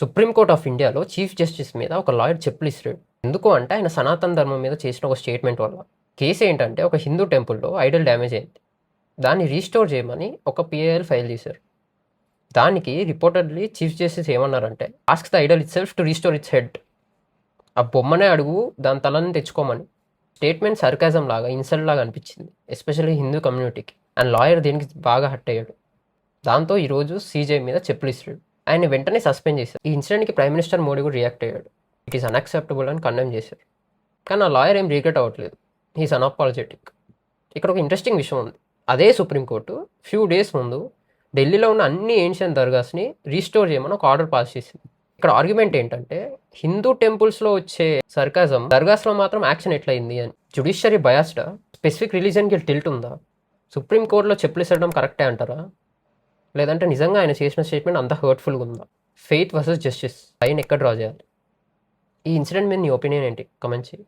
Supreme Court of ఇండియాలో chief justice మీద ఒక లాయర్ చెప్పులు ఇస్తాడు. ఎందుకు అంటే ఆయన సనాతన ధర్మం మీద చేసిన ఒక స్టేట్మెంట్ వల్ల. కేసు ఏంటంటే ఒక హిందూ టెంపుల్లో ఐడల్ డ్యామేజ్ అయింది. దాన్ని రీస్టోర్ చేయమని ఒక పిఐఎల్ ఫైల్ చేశారు. దానికి రిపోర్టెడ్లీ చీఫ్ జస్టిస్ ఏమన్నారంటే ask the Idol it self to restore it's head. ఆ బొమ్మనే అడుగు, దాని తలని తెచ్చుకోమని. స్టేట్మెంట్ సర్కాజం లాగా, ఇన్సల్ట్ లాగా అనిపించింది, ఎస్పెషల్లీ హిందూ కమ్యూనిటీకి. అండ్ లాయర్ దీనికి బాగా హర్ట్ అయ్యాడు. దాంతో ఈరోజు సీజే మీద చెప్పులు ఇస్తాడు. ఆయన వెంటనే సస్పెండ్ చేశారు. ఈ ఇన్సిడెంట్కి ప్రైమ్ మినిస్టర్ మోడీ కూడా రియాక్ట్ అయ్యాడు. ఇట్ ఈస్ అన్యాక్సెప్టబుల్ అని కండెమ్ చేశారు. కానీ ఆ లాయర్ ఏం రిగ్రెట్ అవ్వట్లేదు. He's unapologetic. ఇక్కడ ఒక ఇంట్రెస్టింగ్ విషయం ఉంది. అదే సుప్రీంకోర్టు ఫ్యూ డేస్ ముందు ఢిల్లీలో ఉన్న అన్ని ఏన్షియన్ దర్గాస్ని రీస్టోర్ చేయమని ఒక ఆర్డర్ పాస్ చేసింది. ఇక్కడ ఆర్గ్యుమెంట్ ఏంటంటే హిందూ టెంపుల్స్లో వచ్చే సర్కాజం దర్గాస్లో మాత్రం యాక్షన్ ఎట్లయింది అని. జుడిషియరీ బయాస్డా? స్పెసిఫిక్ రిలీజన్కి టిల్ట్ ఉందా? సుప్రీంకోర్టులో చెప్పులు ఇసడం కరెక్టే అంటారా? లేదంటే నిజంగా ఆయన చేసిన స్టేట్మెంట్ అంత హర్ట్ఫుల్గా ఉందా? ఫెయిత్ వర్సెస్ జస్టిస్ లైన్ ఎక్కడ డ్రా చేయాలి? ఈ ఇన్సిడెంట్ మీద నీ ఒపీనియన్ ఏంటి? కమెంట్ చేయి.